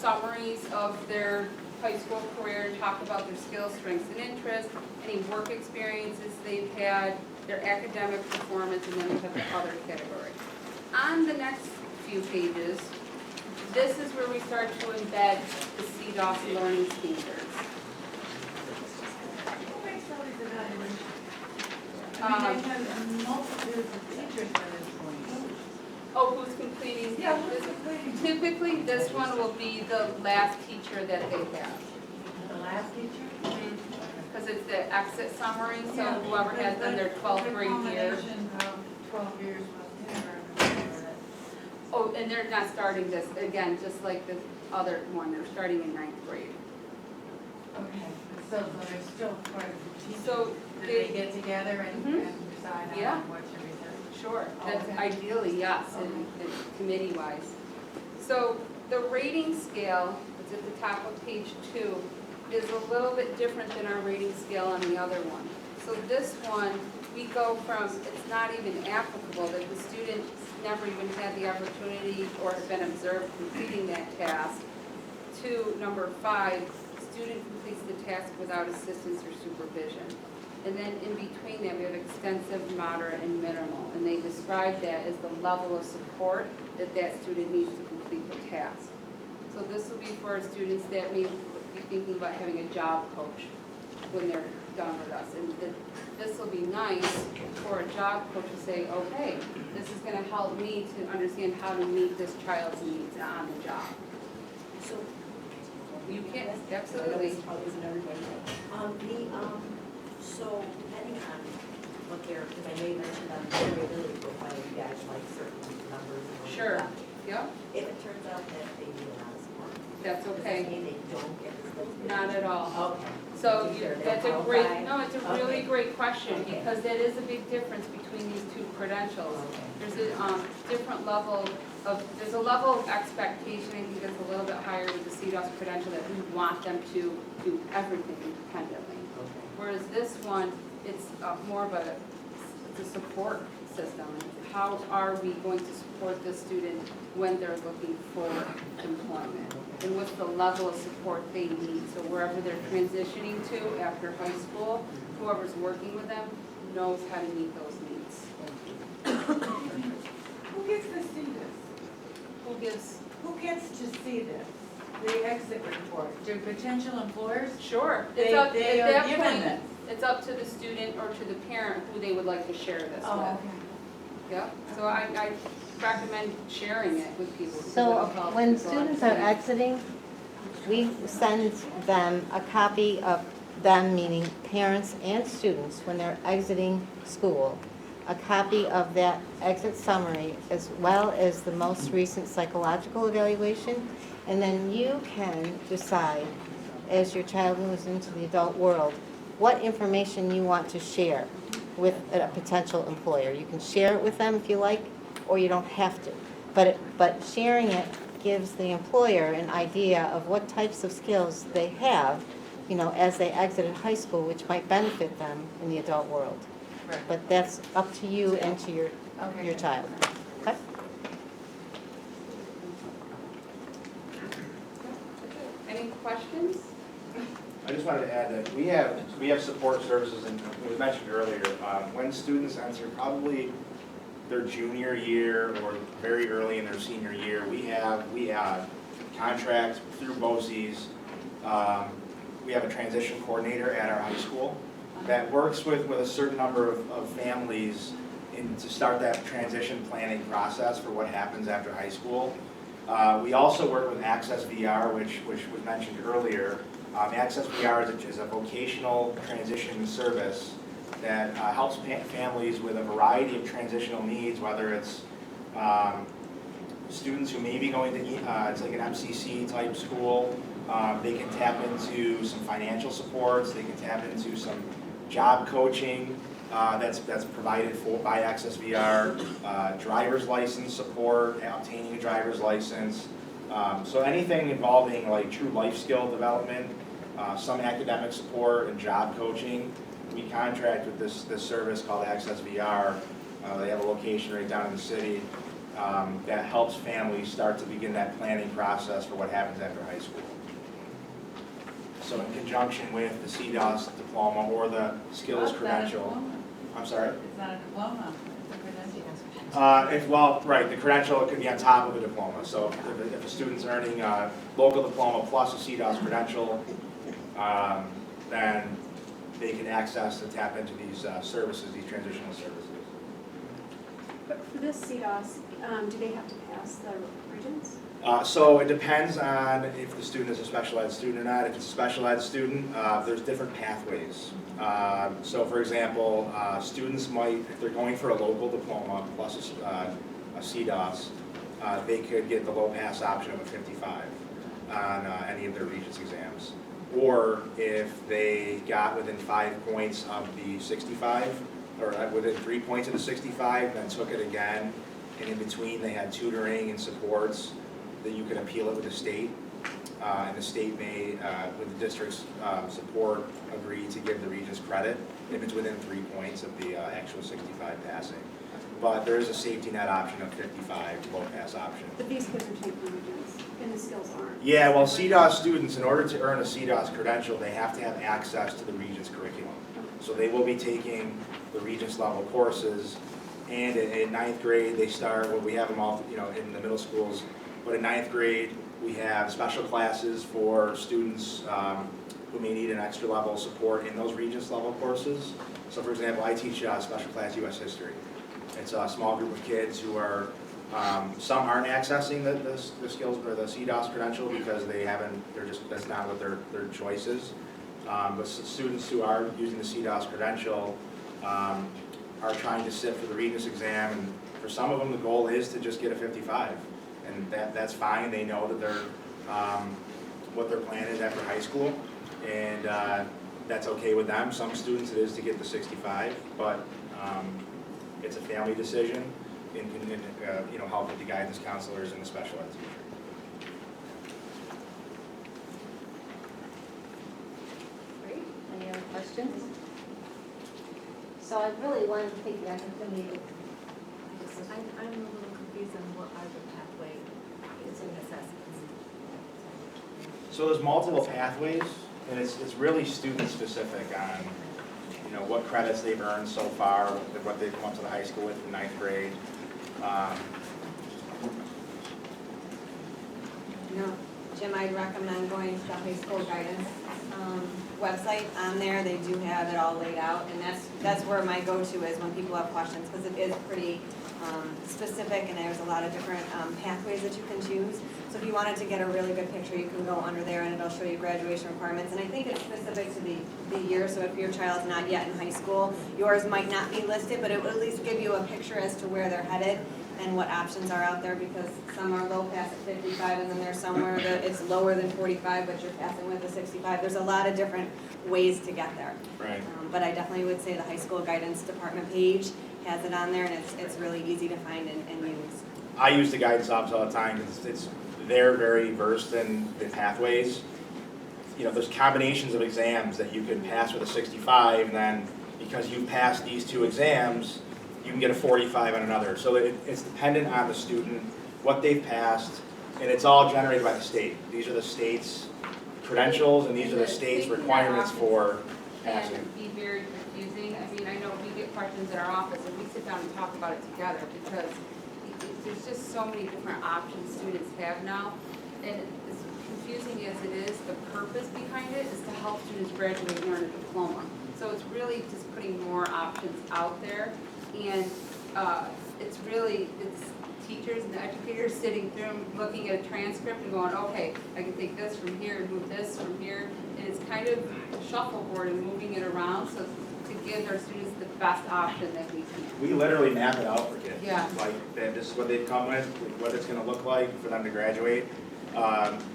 B: summaries of their high school career and talk about their skills, strengths, and interests, any work experiences they've had, their academic performance, and then we have the other category. On the next few pages, this is where we start to embed the CDOS learning standards.
C: Who makes all these evaluations? I mean, they have multitudes of teachers at this point.
B: Oh, who's completing?
C: Yeah, who's completing?
B: Typically, this one will be the last teacher that they have.
C: The last teacher?
B: Because it's the exit summary, so
C: Yeah,
B: whoever has done their 12th grade year.
C: The culmination of 12 years was kindergarten.
B: Oh, and they're not starting this, again, just like the other one, they're starting in 9th grade.
C: Okay, so there's still quite a few teachers.
B: So
C: Do they
B: they,
C: get together and
B: Mhm.
C: and decide
B: Yeah.
C: on what to research?
B: sure, that's
C: Okay.
B: ideally, yes, and committee-wise. So the rating scale, it's at the top of page 2, is a little bit different than our rating scale on the other one. So this one, we go from, it's not even applicable, that the student never even had the opportunity or has been observed completing that task, to number 5, student completes the task without assistance or supervision. And then in between that, we have extensive, moderate, and minimal, and they describe that as the level of support that that student needs to complete the task. So this will be for our students that may be thinking about having a job coach when they're done with us. And this will be nice for a job coach to say, okay, this is gonna help me to understand how to meet this child's needs on the job.
A: So,
B: You can, absolutely.
A: So depending on what they're, because I know you mentioned on the variability profile, you guys like certain numbers. and all
B: Sure,
A: that.
B: yep,
A: If it turns out that they need a lot of support,
B: that's
A: does that
B: okay,
A: mean they don't get this?
B: not at all.
A: Okay.
B: So
A: Either they'll
B: that's a
A: qualify.
B: great, no, it's a really
A: Okay.
B: great question,
A: Okay.
B: because that is a big difference between these two credentials.
A: Okay.
B: There's a different level of, there's a level of expectation, I think it's a little bit higher with the CDOS credential, that we want them to do everything independently. Whereas this one, it's more of a, it's a support system. How are we going to support this student when they're looking for employment? And what's the level of support they need? So wherever they're transitioning to after high school, whoever's working with them knows how to meet those needs.
C: Who gets to see this?
B: Who
C: Who gets to see this? The exit report? Do potential employers?
B: Sure.
C: They
B: It's up,
C: they
B: at
C: are
B: that
C: given
B: point,
C: this.
B: it's up to the student or to the parent who they would like to share this
C: Oh,
B: with.
C: okay.
B: Yep, so I recommend sharing it with people. because
A: So
B: it'll help
A: when
B: people
A: students are
B: understand.
A: exiting, we send them a copy of them, meaning parents and students, when they're exiting school, a copy of that exit summary as well as the most recent psychological evaluation. And then you can decide, as your child moves into the adult world, what information you want to share with a potential employer. You can share it with them if you like, or you don't have to. But sharing it gives the employer an idea of what types of skills they have, as they exited high school, which might benefit them in the adult world.
C: Right.
A: But that's up to you and to your
C: Okay.
A: child. Okay?
B: Any questions?
H: I just wanted to add that we have support services, and we mentioned earlier, when students enter, probably their junior year or very early in their senior year, we have contracts through BOCES. We have a transition coordinator at our high school that works with a certain number of families to start that transition planning process for what happens after high school. We also work with Access VR, which was mentioned earlier. Access VR is a vocational transition service that helps families with a variety of transitional needs, whether it's students who may be going to, it's like an MCC type school. They can tap into some financial supports, they can tap into some job coaching that's provided by Access VR, driver's license support, obtaining a driver's license. So anything involving like true life skill development, some academic support and job coaching. We contract with this service called Access VR. They have a location right down in the city that helps families start to begin that planning process for what happens after high school. So in conjunction with the CDOS diploma or the skills credential. I'm sorry?
C: It's not a diploma, it's a credential.
H: Right, the credential could be on top of a diploma. So if a student's earning a local diploma plus a CDOS credential, then they can access to tap into these services, these transitional services.
J: But for this CDOS, do they have to pass the Regents?
H: So it depends on if the student is a special ed student or not. If it's a special ed student, there's different pathways. So for example, students might, if they're going for a local diploma plus a CDOS, they could get the low pass option of a 55 on any of their Regents exams. Or if they got within 5 points of the 65, or within 3 points of the 65, then took it again, and in between they had tutoring and supports, that you could appeal it with the state. And the state may, with the district's support, agree to give the Regents credit if it's within 3 points of the actual 65 passing. But there is a safety net option of 55, low pass option.
J: But these kids are taking Regents, and the skills aren't.
H: Yeah, well, CDOS students, in order to earn a CDOS credential, they have to have access to the Regents curriculum. So they will be taking the Regents level courses, and in 9th grade, they start, well, we have them all, in the middle schools, but in 9th grade, we have special classes for students who may need an extra level of support in those Regents level courses. So for example, I teach special class U.S. history. It's a small group of kids who are, some aren't accessing the skills or the CDOS credential because that's not what their choice is. But students who are using the CDOS credential are trying to sit for the Regents exam, and for some of them the goal is to just get a 55. And that's fine, they know that what their plan is after high school, and that's okay with them. Some students it is to get the 65, but it's a family decision in help with the guidance counselors and the special ed teacher.
A: Great, any other questions? So I really wanted to take the opportunity
I: I'm a little confused on what are the pathway is in assessments.
H: So there's multiple pathways, and it's really student specific on what credits they've earned so far, what they've come up to the high school with in 9th grade.
F: Jim, I'd recommend going to the high school guidance website. On there, they do have it all laid out, and that's where my go-to is when people have questions, because it is pretty specific, and there's a lot of different pathways that you can choose. So if you wanted to get a really good picture, you can go under there and it'll show you graduation requirements. And I think it's specific to the year, so if your child's not yet in high school, yours might not be listed, but it will at least give you a picture as to where they're headed and what options are out there, because some are low pass at 55, and then there's somewhere that it's lower than 45, but you're passing with a 65. There's a lot of different ways to get there.
H: Right.
F: But I definitely would say the high school guidance department page has it on there, and it's really easy to find and use.
H: I use the guidance office all the time because they're very versed in the pathways. There's combinations of exams that you can pass with a 65, and then because you've passed these 2 exams, you can get a 45 on another. So it's dependent on the student, what they've passed, and it's all generated by the state. These are the state's credentials, and these are the state's requirements for passing.
B: can be very confusing. I mean, I know we get questions in our office and we sit down and talk about it together because there's just so many different options students have now. And as confusing as it is, the purpose behind it is to help students graduate and earn a diploma. So it's really just putting more options out there. And it's teachers and educators sitting through them, looking at a transcript and going, okay, I can take this from here and move this from here. And it's kind of shuffleboard and moving it around so to give our students the best option that we can.
H: We literally map it out for kids.
B: Yeah.
H: Like, this is what they've come with, what it's gonna look like for them to graduate.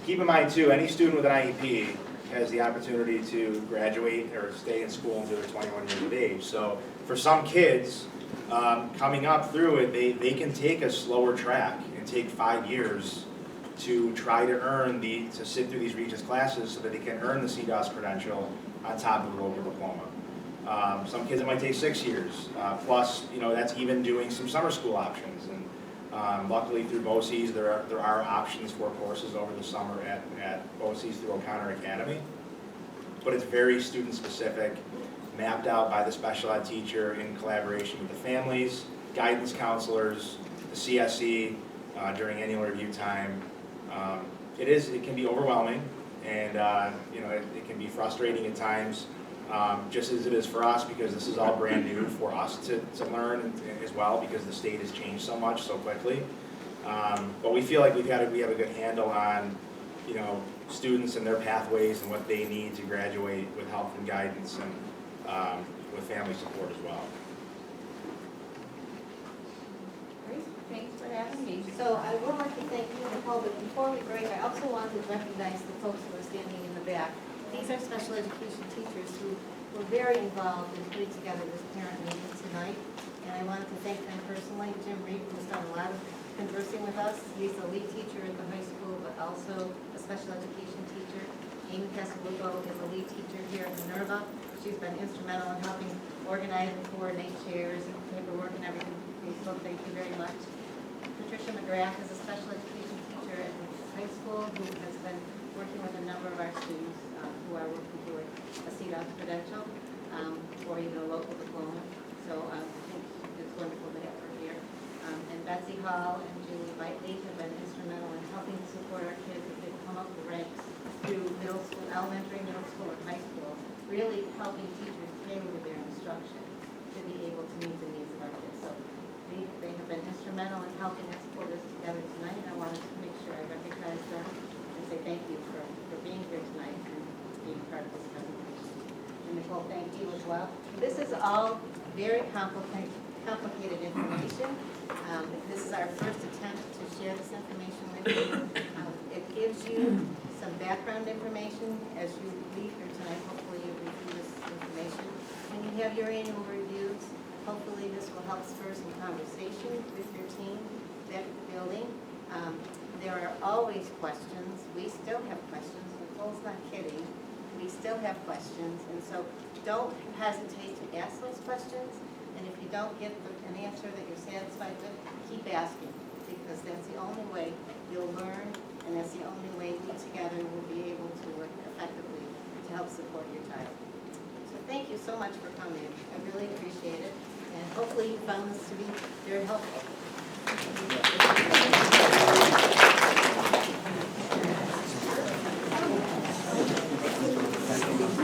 H: Keep in mind too, any student with an IEP has the opportunity to graduate or stay in school until they're 21 years of age. So for some kids, coming up through it, they can take a slower track and take 5 years to try to earn to sit through these Regents classes so that they can earn the CDOS credential on top of the local diploma. Some kids it might take 6 years, plus, that's even doing some summer school options. And luckily through BOCES, there are options for courses over the summer at BOCES through O'Connor Academy. But it's very student specific, mapped out by the special ed teacher in collaboration with the families, guidance counselors, the CSE during annual review time. It can be overwhelming, and it can be frustrating at times, just as it is for us, because this is all brand new for us to learn as well, because the state has changed so much so quickly. But we feel like we have a good handle on students and their pathways and what they need to graduate with help and guidance and with family support as well.
B: Great, thanks for having me.
A: So I would like to thank you, Nicole, but before we break, I also wanted to recognize the folks who are standing in the back. These are special education teachers who were very involved in putting together this parent meeting tonight. And I wanted to thank them personally. Jim Reed, who's done a lot of conversing with us. He's a lead teacher at the high school, but also a special education teacher. Amy Casalupo is a lead teacher here at Minerva. She's been instrumental in helping organize and coordinate chairs and paperwork and everything. So thank you very much. Patricia McGrath is a special education teacher at the high school who has been working with a number of our students who are working toward a CDOS credential or even a local diploma. So I think it's wonderful to have her here. And Betsy Hall and Julie Whiteley have been instrumental in helping to support our kids as they come up the ranks through middle school, elementary, middle school, and high school, really helping teachers tailor their instruction to be able to meet the needs of our kids. So they have been instrumental in helping us pull this together tonight, and I wanted to make sure I recognize them and say thank you for being here tonight and being part of this presentation. And Nicole, thank you as well. This is all very complicated information. This is our first attempt to share this information with you. It gives you some background information as you leave here tonight. Hopefully you review this information. When you have your annual reviews, hopefully this will help spur some conversation with your team back at the building. There are always questions. We still have questions. Nicole's not kidding. We still have questions, and so don't hesitate to ask those questions. And if you don't get an answer that you're satisfied with, keep asking, because that's the only way you'll learn, and that's the only way we together will be able to work effectively to help support your child. So thank you so much for coming. I really appreciate it, and hopefully you found this to be very helpful.